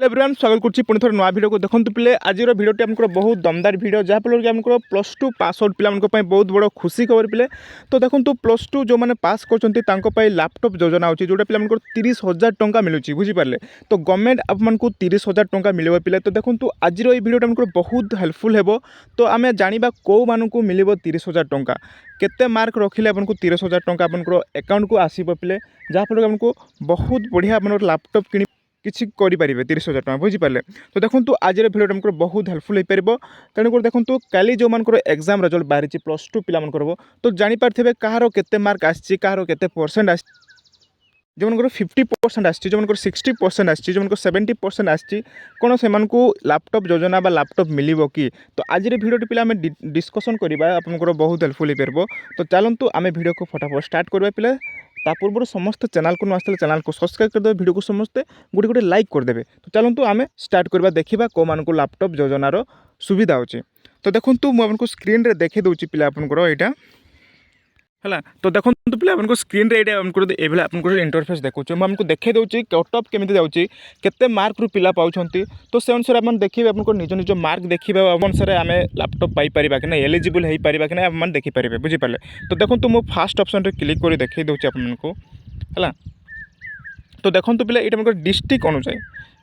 Everyone स्वागत करुच्ची पुणी थोड़ा नुआ भिडियो को देखो पे आज भिडियोटी आमको बहुत दमदार भिडियो जहाँफल कि आमको +2 पास आउट पे बहुत बड़ खुशी खबर पे। तो देखो +2 जो मैंने पास कर लैपटॉप योजना अच्छी जोटा पे 30,000 टंका मिलूँ बुझीपारे। तो गवर्नमेंट आपको 30,000 टंका मिले पे। तो देखो आज ये भिडियो आमको बहुत हेल्पफुल हो। तो आम जाना कौ मानक मिल 30,000 टंका केते मार्क रखिले आपको 30,000 टंका आपंकर अकाउंट को आसो पे जहाँफल कि आमको बहुत बढ़िया आप लैपटॉप कि किसी करेंगे 30,000 टका बुझीपारे। तो देखो आज भिडियो आमको बहुत हेल्पफुल हो पार। तेणुक देखो काली जो मान एग्जाम रिजल्ट बाहरी +2 पिला तो जापारे कହାର केते मार्क आसी कହାର केते परसेंट आ जो मन 50% आसी जो मन 60% आसी जो मन 70% आसी कौन से लैपटॉप योजना बा लैपटॉप मिल कि। तो आज भिडियो पे आम डिस्कसन करवा आपंकर बहुत हेल्पफुल हो पार। तो चलतु आम भिडियो को फटाफट स्टार्ट करवा पे पूर्व समस्त चैनल को आसते चैनल को सब्सक्राइब करदे वीडियो को समस्ते गोटे गोटे लाइक करदे। तो चलतु आम स्टार्ट करवा देखा कौ मान लैपटॉप योजनार सुविधा अच्छे। तो देखो मुझे स्क्रीन रे देखे दूसरी पे आपंकर यहाँ है। तो देखो पे आपको स्क्रीन रे ये आपको इंटरफेस देखो मुझे देखे दूसरी कट ऑफ केमी जाऊँगी केते मार्क रु पिला पाँच। तो से अनुसार आप देखिए आपको निज निज मार्क देखिए अनुसार आम लैपटॉप पाइपर कि ना एलिजिबल हो पार कि ना आप देखिपारे बुझीपारे। तो देखो मुझे फास्ट ऑप्शन रे क्लिक कर देखे दूसरी आपको है। तो देखो पे ये डिस्ट्रिक्ट अनुसार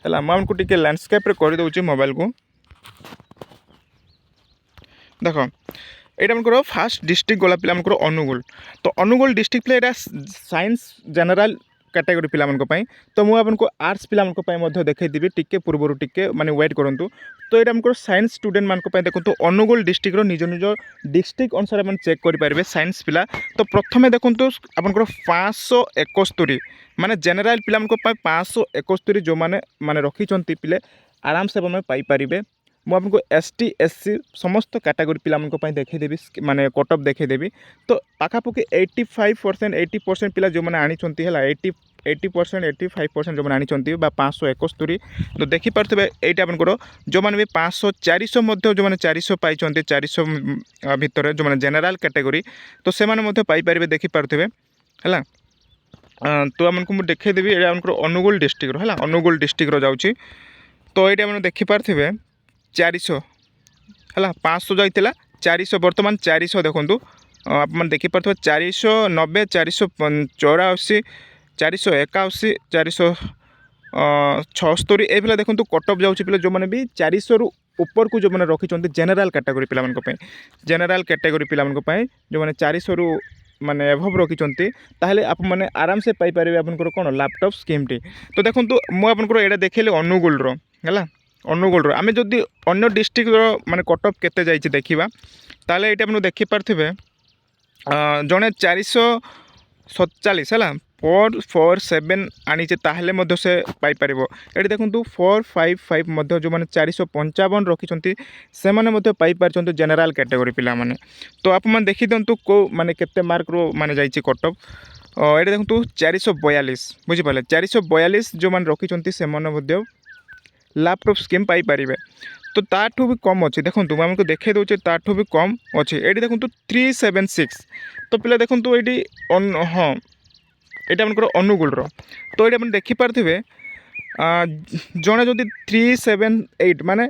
है मुझको टी लैंडस्केप कर दूसरी मोबाइल को देख यहाँ आमको फास्ट डिस्ट्रिक्ट गला पे आमको अनुगुल। तो अनुगुल डिस्ट्रिक्ट पे यहाँ साइंस जनरल कैटेगरी पे। तो मुझे आर्ट्स पे देखी टिके पूर्वर टिके माने वेट करूँ। तो ये आमको साइंस स्टूडेंट मान देखो अनुगुल डिस्ट्रिक्ट निज निज डिस्ट्रिक्ट अनुसार चेक करेंगे साइंस पिला। तो प्रथम देखो आपंकर 571 माने जनरल पिला 571 जो मैंने रखी पिले आराम से पाइपर। मुझे ST SC समस्त कैटेगरी पिला देखीदेवी माने कटअप देखीदेवी। तो पाखापाखि 85% 80% पिला जो मैंने आनी है 80% 85% जो मैंने आनी 571। तो देखिपे ये आपंकर जो मैंने भी 500 400 जो मैंने 400 पाई 400 भितर जो मैंने जनरल कैटेगरी तो से पाइपर देखिपे है। तो आमको मुझे देखीदेवी ये अनुगुल डिस्ट्रिक्ट है अनुगुल डिस्ट्रिक्ट जाऊँगी। तो ये मैंने देखिपे 400 है 500 जाइला 400 बर्तमान 400 देखूँ आप देखिपे 490 484 481 476 ये देखो कटअप जाऊँगी पे जो मैंने भी 400 रु ऊपर को जो मैंने रखी जनरल कैटेगरी पिला जनरल कैटेगरी पिला जो मैंने 400 रु माने एभव रखी ताहले आप मैंने आराम से पाइपर आपंकर कौन लैपटॉप स्कीम टी। तो देखो मुझे यहाँ देखिए अनुगुल है अनुगुल आम जदि अन्य डिस्ट्रिक्ट माने कटअप केते जाइए देखा ताले ये आपको देखिपे जड़े 447 है 447 आनीचे ताहले से पाइपर। ये देखो 455 जो मैंने 455 रखी से मैंने पाइपर जनरल कैटेगरी पिला माने। तो आप देखी दिंतु को माने केते मार्क रो माने जाइए कटअप ये देखो 442 बुझीपारे 442 जो मैंने रखी से लैपटॉप स्कीम पाइपर। तो ताठू भी कम अच्छे देखो मुझे देखे दूचे ताठू भी कम अच्छे ये देखो 376। तो पिला देखो ये हाँ यहाँ आमको अनुगुल। तो ये देखिपे जड़े जदि 378 माने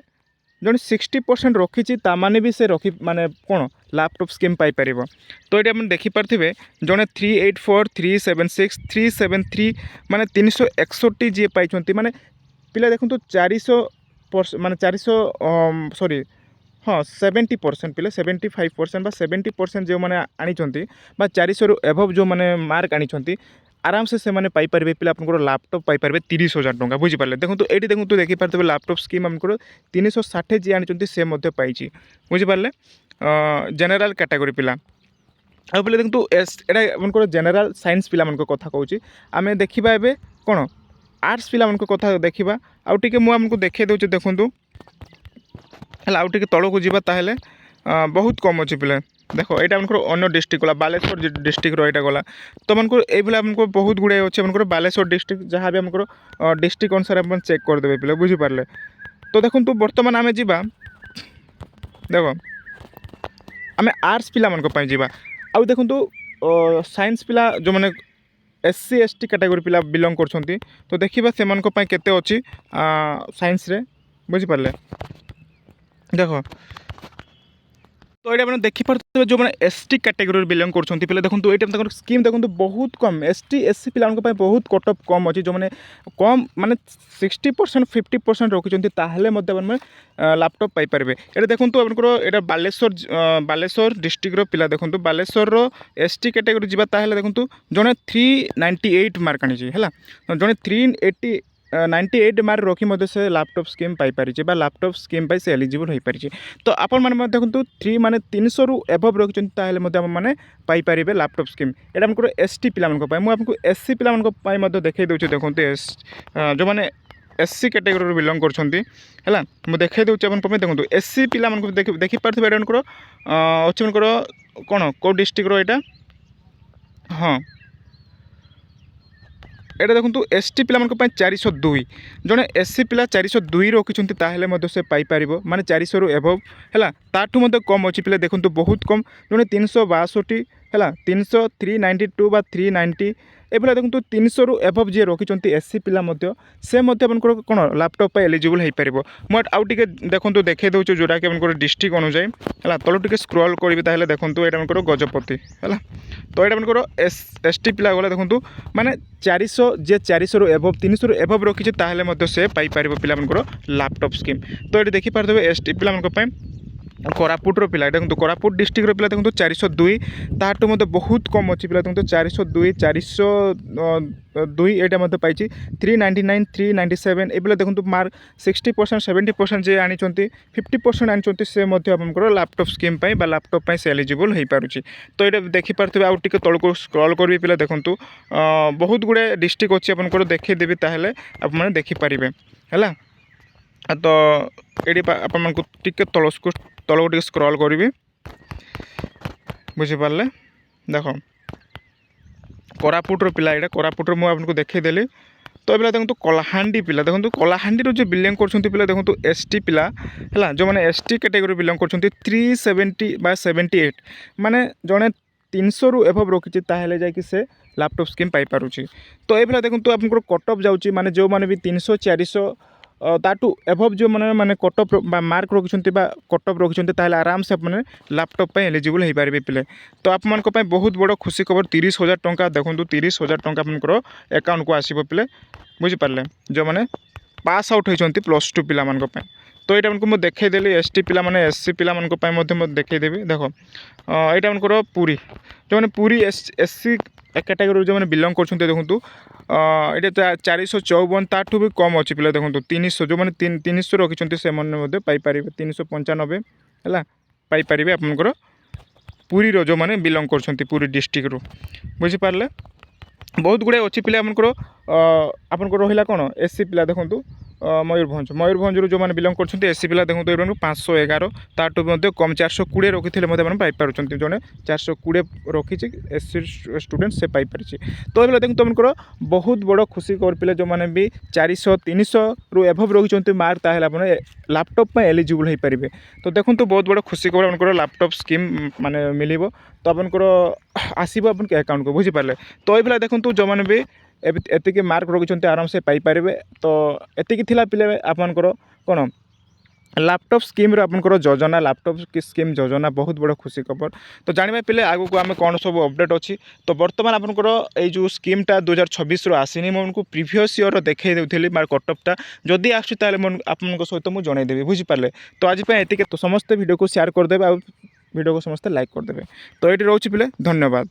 जड़े 60% रखी ताने भी से रखी माने कौन लैपटॉप स्कीम पाइपर। तो ये देखिपे जड़े 384 376 373 माने 361 जी पाई माने पिला देखो 400 माने 400 सॉरी हाँ 70% पिला 75% 70% जो मैंने आनी 400 रु एभव जो मैंने मार्क आनी आराम से मैंने पाइपर पिला आपको लैपटॉप पाइपर 30,000 टंका बुझीपारे। देखो तो ये देखो देखिपे लैपटॉप स्कीम आमको 360 जी आनी से पाई बुझीपारे जनरल कैटेगरी पिला। आ पे देखो यहाँ जनरल साइंस पिला कथा कहूँ आम देखा ए कौन आर्ट्स पिला कथा देखा आउे मुझे देखे दूचे देखूँ है आउे तौक जाए बहुत कम अच्छे पिला। देखो यहाँ आमको अन्य डिस्ट्रिक्ट गला बालेश्वर डिस्ट्रिक्ट रहा गला। तो मानक ये आमको बहुत गुड़ाए अच्छे आमको बालेश्वर डिस्ट्रिक्ट जहाँ भी आमको डिस्ट्रिक्ट अनुसार आप चेक करदे पे बुझीपारे। तो देखो बर्तमान आम जा देख आम आर्ट्स पिला जा आउ देखो साइंस पिला जो मैंने SC ST कैटेगरी पिला बिलंग करछंती तो देखिबा सेमान को पय केते अछि साइंस रे बुझि पारले देखो तो ये देखिपे जो मैंने ST कैटेगरी बिलंग कर पे देखो ये स्कीम देखो बहुत कम ST SC पिला बहुत कट ऑफ कम अच्छी जो मैंने कम माने 60% 50% रखिंट मैंने लैपटॉप पाइपर ये देखो आपंकर बालेश्वर डिस्ट्रिक्टर पिला देखो बालेश्वर ST कैटेगरी जावा देखो जड़े 398 मार्क आनी है जड़े 380 98 मार्क रखी से laptop scheme Piper laptop scheme से एलिजिबल हो पारि तो आपण मैंने देखो 3 माने 300 रु एभव रखिंट मैंने पाइपर लैपटॉप स्कीम यहाँ आमको ST पिला मुझे SC पिला देखा दूसरी देखो जो मैंने SC कैटेगरी बिलंग कर देखा दूसरी आप देखो SC पिला देखिपारे अच्छे कौन कौ डिस्ट्रिक्टर यहाँ हाँ এটা দেখুন ST ପିଲାମାନଙ୍କ ପାଇଁ 402 ଜଣେ SC ପିଲା 402 ରଖିଛନ୍ତି ତାହେଲେ ସେ ପାଇପାରିବ ମାନେ 400 ରୁ ଏଭବ ହେଲା ତାଠୁ ମଧ୍ୟ କମ୍ ଅଛି ପିଲା ଦେଖନ୍ତୁ ବହୁତ କମ୍ ଜଣେ 362 ହେଲା 300 392 ବା 390 ଏଭଳିଆ ଦେଖନ୍ତୁ 300 ରୁ ଏଭବ ଯିଏ ରଖିଛନ୍ତି SC ପିଲା ମଧ୍ୟ ସେ ମଧ୍ୟ ଆପଣଙ୍କର କ'ଣ ଲାପଟପ୍ ପାଇଁ ଏଲିଜିବଲ୍ ହେଇପାରିବ ମୁଁ ଆଉ ଟିକେ ଦେଖନ୍ତୁ ଦେଖାଇ ଦେଉଛି ଯେଉଁଟାକି ଆପଣଙ୍କର ଡିଷ୍ଟ୍ରିକ୍ଟ ଅନୁଯାୟୀ ହେଲା ତଳୁ ଟିକେ ସ୍କ୍ରଲ୍ କରିବି ତାହେଲେ ଦେଖନ୍ତୁ ଏଇଟା ଆପଣଙ୍କର ଗଜପତି ହେଲା ତ ଏଇଟା ଆପଣଙ୍କର ST ପିଲା ଗଲେ ଦେଖନ୍ତୁ ମାନେ 400 जे 400 रु एभव 300 रु एभव रखी ताहले मध्य से पाइपर पिलाମାନଙ୍କର लैपटॉप स्कीम तो ये देखिपारे ST पिलाମାନଙ୍କ कोरापुटर पिला देखो कोरापुट डिस्ट्रिक्टर पिला देखो 402 ताठू मत बहुत कम अच्छी पिला देखो 402 402 यहाँ पाई 399 397 ये देखो मार्क 60% 70% जे आनी 50% आनी से लैपटॉप स्कीम लैपटॉप से एलिजिबल हो पारुछि तो ये देखिपारे आउ टे तौक स्क्रॉल करी पिला देखो बहुत गुड़े डिस्ट्रिक्ट अच्छी आपको देखदेवी ताहले आप देखिपारे है तो ये आपको टिके तलको टे स्क्रॉल करी बुझीपारे देख कोरापुटर पिला यहाँ कोरापुटर मुझे देखईदेली तो ये देखो कलाहांडी पिला देखो कलाहांडी जो बिलंग कर देखो ST पिला है जो मैंने ST कैटेगरी बिलंग कर 370 बा 78 माने जड़े 300 रु एभव रखी जाकि से लैपटॉप स्कीम पाइपर तो ये देखो आप कट ऑफ जाऊँगी माने जो मैंने भी 300 400 ताठू एभव जो मैंने कट ऑफ मार्क रखिंट कट ऑफ रखिंट आराम से अपने लैपटॉप एलिजिबल हो पारे पिले तो आप बहुत बड़ खुशी खबर 30,000 टंका देखो 30,000 टंका आपंकर अकाउंट को आसो पिले बुझीपारे जो मैंने पास आउट होती +2 पिला तो ये मुझे देखईदेली ST पिला माने SC पिला देखईदेवी देख यहाँ आपंकर पुरी जो मैंने पुरी SC कैटेगरी जो मैंने बिलंग कर देखूँ ये 454 ताठू भी कम अच्छी पिला देखो 300 जो मैंने 300 रखिंट से पाइपर 395 है पाइपर आपंकर पुरी जो मैंने बिलंग कर पुरी डिस्ट्रिक्ट बुझीपारे बहुत गुड़ाए अच्छी पिला आपंकर रहा कौन SC पिला देखूँ मयूरभंज जो मैंने बिलंग कर SC पिला देखो ये 511 ताठू कम 420 रखी थे पाइपर जड़े 420 रखी SC स्टूडेंट से पाइपर तो ये देखो तुमको बहुत बड़ खुशी कर पिले जो मैंने भी 400 300 रु एभव रखी मार्क ताहले आप लैपटॉप एलिजिबल हो पारे तो देखो बहुत बड़ खुशी खबर आपंकर लैपटॉप स्कीम माने मिल तो आपंकर आसो आप अकाउंट को बुझीपारे तो ये देखो जो मैंने भी एति मार्क रखिंट आराम से पाइपर तो एति पिले आपंकर कौन लैपटॉप स्कीम आपंकर योजना लैपटॉप स्कीम योजना बहुत बड़ खुशी खबर तो जानवा पिले आगू को आम कौन सब अपडेट अच्छी तो बर्तमान आपंकर यो स्कीमटा 2026 आसनी मुझे प्रीवियस ईयर देखई देली मार कटअपटा जदि आसता आप सहित मुझे जनईदेवी बुझीपारे तो आज एति तो समस्ते वीडियो को शेयर करदे वीडियो को समस्ते लाइक करदे तो ये रोचे पिले धन्यवाद।